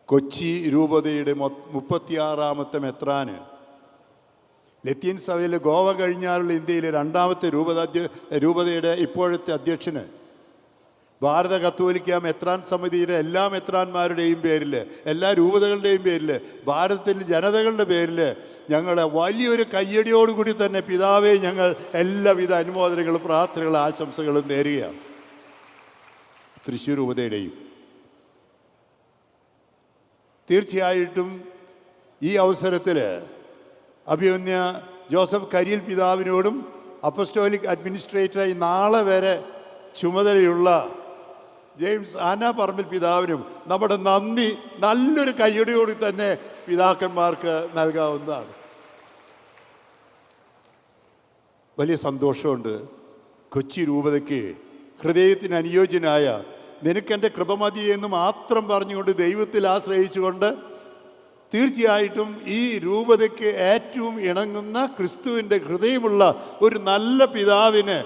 കൊച്ചി രൂപതയുടെ 36ാമത്തെ മെത്രാന്, ലത്തീൻ സഭയിൽ ഗോവ കഴിഞ്ഞാലുള്ള ഇന്ത്യയിലെ 2ാമത്തെ രൂപതയുടെ ഇപ്പോഴത്തെ അധ്യക്ഷന്, ഭാരത കത്തോലിക്ക മെത്രാൻ സമിതിയുടെ എല്ലാ മെത്രാന്മാരുടെയും പേരിൽ, എല്ലാ രൂപതകളുടെയും പേരിൽ, ഭാരതത്തിലെ ജനതകളുടെ പേരിൽ ഞങ്ങൾ വലിയൊരു കയ്യടിയോടുകൂടി തന്നെ പിതാവേ ഞങ്ങൾ എല്ലാവിധ അനുമോദനങ്ങളും പ്രാർത്ഥനകളും ആശംസകളും നേരുകയാണ്. തൃശ്ശൂർ രൂപതയുടെയും തീർച്ചയായിട്ടും ഈ അവസരത്തിൽ അഭിമന്യ ജോസഫ് കരിയിൽ പിതാവിനോടും അപ്പസ്റ്റോലിക് അഡ്മിനിസ്ട്രേറ്ററായി നാളെ വരെ ചുമതലയുള്ള ജെയിംസ് ആന പറമ്പിൽ പിതാവിനും നമ്മുടെ നന്ദി നല്ലൊരു കയ്യടിയോട് തന്നെ പിതാക്കന്മാർക്ക് നൽകാവുന്നതാണ്. വലിയ സന്തോഷമുണ്ട്. കൊച്ചി രൂപതയ്ക്ക് ഹൃദയത്തിന് അനുയോജ്യനായ നിനക്കെൻ്റെ കൃപ മതി എന്ന് മാത്രം പറഞ്ഞുകൊണ്ട് ദൈവത്തിൽ ആശ്രയിച്ചുകൊണ്ട് തീർച്ചയായിട്ടും ഈ രൂപതയ്ക്ക് ഏറ്റവും ഇണങ്ങുന്ന ക്രിസ്തുവിൻ്റെ ഹൃദയമുള്ള ഒരു നല്ല പിതാവിന്,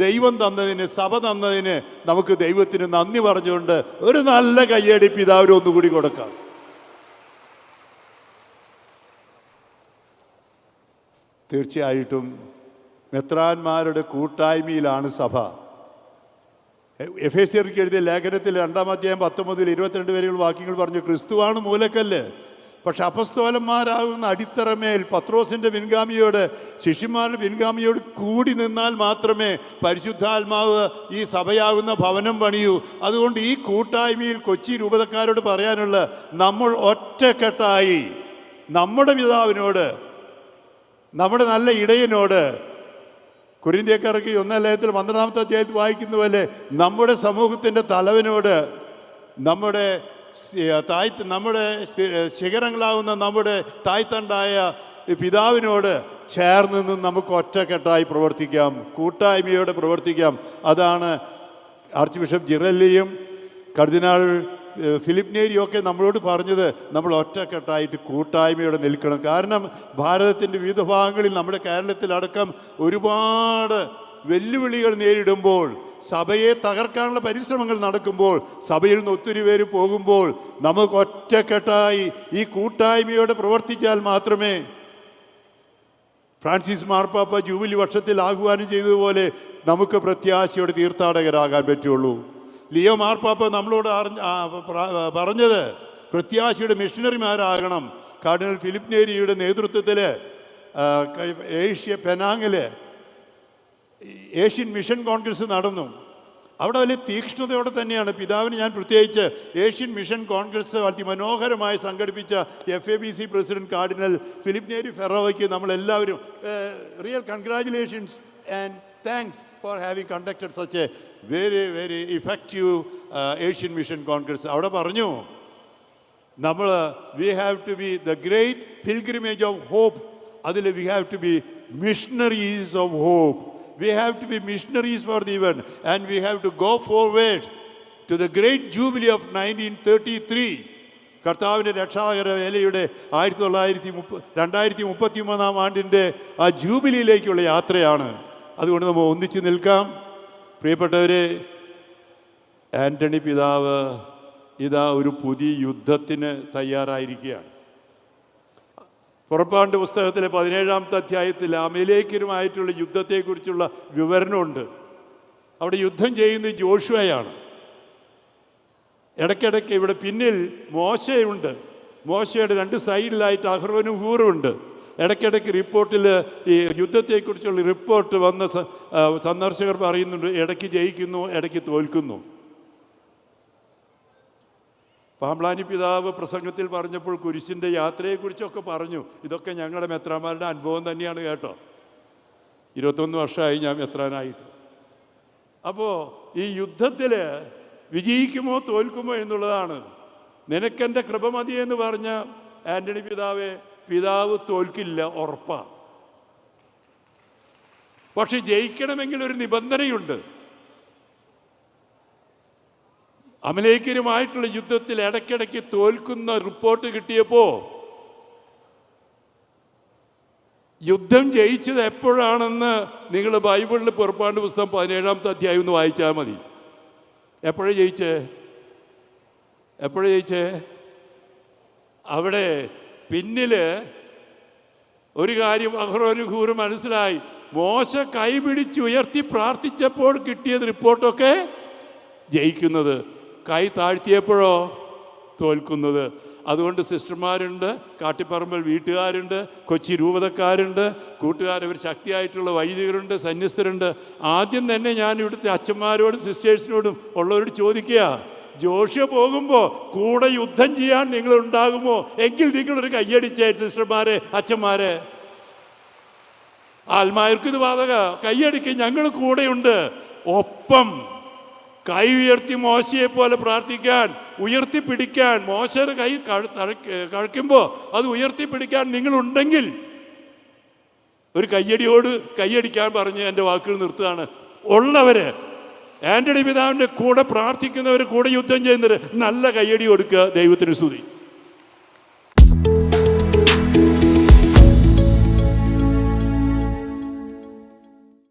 ദൈവം തന്നതിന്, സഭ തന്നതിന് നമുക്ക് ദൈവത്തിന് നന്ദി പറഞ്ഞുകൊണ്ട് ഒരു നല്ല കയ്യടി പിതാവിന് ഒന്നുകൂടി കൊടുക്കാം. തീർച്ചയായിട്ടും മെത്രാന്മാരുടെ കൂട്ടായ്മയിലാണ് സഭ. എഫേസ്യർക്ക് എഴുതിയ ലേഖനത്തിൽ 2-ാം അധ്യായം 19-22 വരെയുള്ള വാക്യങ്ങൾ പറഞ്ഞു, ക്രിസ്തുവാണ് മൂലക്കല്ല്, പക്ഷെ അപ്പസ്തോലന്മാരാകുന്ന അടിത്തറമേൽ പത്രോസിൻ്റെ പിൻഗാമിയോട്, ശിഷ്യന്മാരുടെ പിൻഗാമിയോട് കൂടി നിന്നാൽ മാത്രമേ പരിശുദ്ധാത്മാവ് ഈ സഭയാകുന്ന ഭവനം പണിയൂ. അതുകൊണ്ട് ഈ കൂട്ടായ്മയിൽ കൊച്ചി രൂപതക്കാരോട് പറയാനുള്ള, നമ്മൾ ഒറ്റക്കെട്ടായി നമ്മുടെ പിതാവിനോട്, നമ്മുടെ നല്ല ഇടയനോട്, കൊരിന്ത്യക്കാർക്ക് 1 12-ാമത്തെ അധ്യായത്തിൽ വായിക്കുന്ന പോലെ നമ്മുടെ സമൂഹത്തിൻ്റെ തലവനോട്, നമ്മുടെ ശിഖരങ്ങളാവുന്ന നമ്മുടെ തായ്തണ്ടായ പിതാവിനോട് ചേർന്ന് നിന്ന് നമുക്ക് ഒറ്റക്കെട്ടായി പ്രവർത്തിക്കാം, കൂട്ടായ്മയോടെ പ്രവർത്തിക്കാം. അതാണ് ആർച്ച് ബിഷപ്പ് ജിറല്ലിയും കർദിനാൾ ഫിലിപ്പ് നേരിയൊക്കെ നമ്മളോട് പറഞ്ഞത്. നമ്മൾ ഒറ്റക്കെട്ടായിട്ട് കൂട്ടായ്മയോടെ നിൽക്കണം. കാരണം ഭാരതത്തിൻ്റെ വിവിധ ഭാഗങ്ങളിൽ, നമ്മുടെ കേരളത്തിലടക്കം ഒരുപാട് വെല്ലുവിളികൾ നേരിടുമ്പോൾ, സഭയെ തകർക്കാനുള്ള പരിശ്രമങ്ങൾ നടക്കുമ്പോൾ, സഭയിൽ നിന്ന് ഒത്തിരി പേര് പോകുമ്പോൾ നമുക്ക് ഒറ്റക്കെട്ടായി ഈ കൂട്ടായ്മയോടെ പ്രവർത്തിച്ചാൽ മാത്രമേ ഫ്രാൻസിസ് മാർപ്പാപ്പ ജൂബിലി വർഷത്തിൽ ആഹ്വാനം ചെയ്തതുപോലെ നമുക്ക് പ്രത്യാശയോടെ തീർത്ഥാടകരാകാൻ പറ്റുള്ളൂ. ലിയോ മാർപ്പാപ്പ നമ്മളോട് പറഞ്ഞത് പ്രത്യാശയുടെ മിഷണറിമാരാകണം. കാർഡിനൽ ഫിലിപ്പ് നേരിയുടെ നേതൃത്വത്തിൽ പെനാങ്ങിൽ ഏഷ്യൻ മിഷൻ കോൺഗ്രസ് നടന്നു. അവിടെ വലിയ തീക്ഷ്ണതയോടെ തന്നെയാണ് പിതാവിന് ഞാൻ പ്രത്യേകിച്ച് ഏഷ്യൻ മിഷൻ കോൺഗ്രസ് അതിമനോഹരമായി സംഘടിപ്പിച്ച FABC president cardinal Philip Neri ഫെറോവയ്ക്ക് നമ്മളെല്ലാവരും real congratulations and thanks for having conducted such a very effective Asian mission congress. അവിടെ പറഞ്ഞു, നമ്മൾ we have to be the great pilgrimage of hope. അതിൽ we have to be missionaries of hope. We have to be missionaries for the event, and we have to go forward to the great jubilee of 1933. കർത്താവിൻ്റെ രക്ഷാകര വേലയുടെ 2033 ആണ്ടിൻ്റെ ആ ജൂബിലിയിലേക്കുള്ള യാത്രയാണ്. അതുകൊണ്ട് നമ്മൾ ഒന്നിച്ച് നിൽക്കാം. പ്രിയപ്പെട്ടവരെ, ആൻ്റണി പിതാവ് ഇതാ ഒരു പുതിയ യുദ്ധത്തിന് തയ്യാറായിരിക്കുകയാണ്. പുറപ്പാടിൻ്റെ പുസ്തകത്തിലെ 17-ാമത്തെ അധ്യായത്തിൽ അമലേക്കരുമായിട്ടുള്ള യുദ്ധത്തെക്കുറിച്ചുള്ള വിവരണമുണ്ട്. അവിടെ യുദ്ധം ചെയ്യുന്നത് ജോഷുവയാണ്. ഇടയ്ക്കിടയ്ക്ക് ഇവിടെ പിന്നിൽ മോശയുണ്ട്. മോശയുടെ 2 സൈഡിലായിട്ട് അഹ്റോനും ഹൂറും ഉണ്ട്. ഇടയ്ക്കിടയ്ക്ക് റിപ്പോർട്ടിൽ ഈ യുദ്ധത്തെക്കുറിച്ചുള്ള റിപ്പോർട്ട് വന്ന സന്ദർശകർ പറയുന്നുണ്ട്, ഇടയ്ക്ക് ജയിക്കുന്നു, ഇടയ്ക്ക് തോൽക്കുന്നു. പാമ്പ്ലാനി പിതാവ് പ്രസംഗത്തിൽ പറഞ്ഞപ്പോൾ കുരിശിൻ്റെ യാത്രയെക്കുറിച്ചൊക്കെ പറഞ്ഞു. ഇതൊക്കെ ഞങ്ങളുടെ മെത്രാന്മാരുടെ അനുഭവം തന്നെയാണ് കേട്ടോ. 21 വർഷമായി ഞാൻ മെത്രാനായിട്ട്. അപ്പോൾ ഈ യുദ്ധത്തിൽ വിജയിക്കുമോ തോൽക്കുമോ എന്നുള്ളതാണ്. നിനക്കെൻ്റെ കൃപ മതി എന്ന് പറഞ്ഞ ആൻ്റണി പിതാവ് തോൽക്കില്ല, ഉറപ്പാണ്. പക്ഷെ ജയിക്കണമെങ്കിൽ ഒരു നിബന്ധനയുണ്ട്. അമലേക്കരുമായിട്ടുള്ള യുദ്ധത്തിൽ ഇടയ്ക്കിടയ്ക്ക് തോൽക്കുന്ന റിപ്പോർട്ട് കിട്ടിയപ്പോൾ യുദ്ധം ജയിച്ചത് എപ്പോഴാണെന്ന് നിങ്ങൾ ബൈബിളിൽ പുറപ്പാട് പുസ്തകം 17-ാമത്തെ അധ്യായം ഒന്ന് വായിച്ചാൽ മതി. എപ്പോഴാണ് ജയിച്ചേ? അവിടെ പിന്നിൽ ഒരു കാര്യം അഹ്റോനും ഹൂറും മനസ്സിലായി. മോശ കൈപിടിച്ചുയർത്തി പ്രാർത്ഥിച്ചപ്പോൾ കിട്ടിയത് റിപ്പോർട്ടൊക്കെ ജയിക്കുന്നത്, കൈ താഴ്ത്തിയപ്പോഴോ തോൽക്കുന്നത്. അതുകൊണ്ട് സിസ്റ്റർമാരുണ്ട്, കാട്ടിപ്പറമ്പിൽ വീട്ടുകാരുണ്ട്, കൊച്ചി രൂപതക്കാരുണ്ട്, കൂട്ടുകാരവർ ശക്തിയായിട്ടുള്ള വൈദികരുണ്ട്, സന്യസ്തരുണ്ട്. ആദ്യം തന്നെ ഞാൻ ഇവിടുത്തെ അച്ഛന്മാരോടും സിസ്റ്റേഴ്സിനോടും ഉള്ളവരോട് ചോദിക്കുക, ജോഷ്യ പോകുമ്പോൾ കൂടെ യുദ്ധം ചെയ്യാൻ നിങ്ങൾ ഉണ്ടാകുമോ? എങ്കിൽ നിങ്ങളൊരു കയ്യടിച്ചേ സിസ്റ്റർമാരെ, അച്ഛന്മാരെ. ആത്മാർക്ക് ഇത് ബാധക, കയ്യടിക്കുക, ഞങ്ങൾ കൂടെയുണ്ട്. ഒപ്പം കൈ ഉയർത്തി മോശയെ പോലെ പ്രാർത്ഥിക്കാൻ, ഉയർത്തിപ്പിടിക്കാൻ, മോശയുടെ കൈ കഴിക്കുമ്പോൾ അത് ഉയർത്തിപ്പിടിക്കാൻ നിങ്ങളുണ്ടെങ്കിൽ ഒരു കയ്യടിക്കാൻ പറഞ്ഞ് എൻ്റെ വാക്കുകൾ നിർത്തുകയാണ്. ഉള്ളവര് ആന്റണി പിതാവിൻ്റെ കൂടെ പ്രാർത്ഥിക്കുന്നവർ, കൂടെ യുദ്ധം ചെയ്യുന്നവർ നല്ല കയ്യടി കൊടുക്കുക. ദൈവത്തിന് സ്തുതി.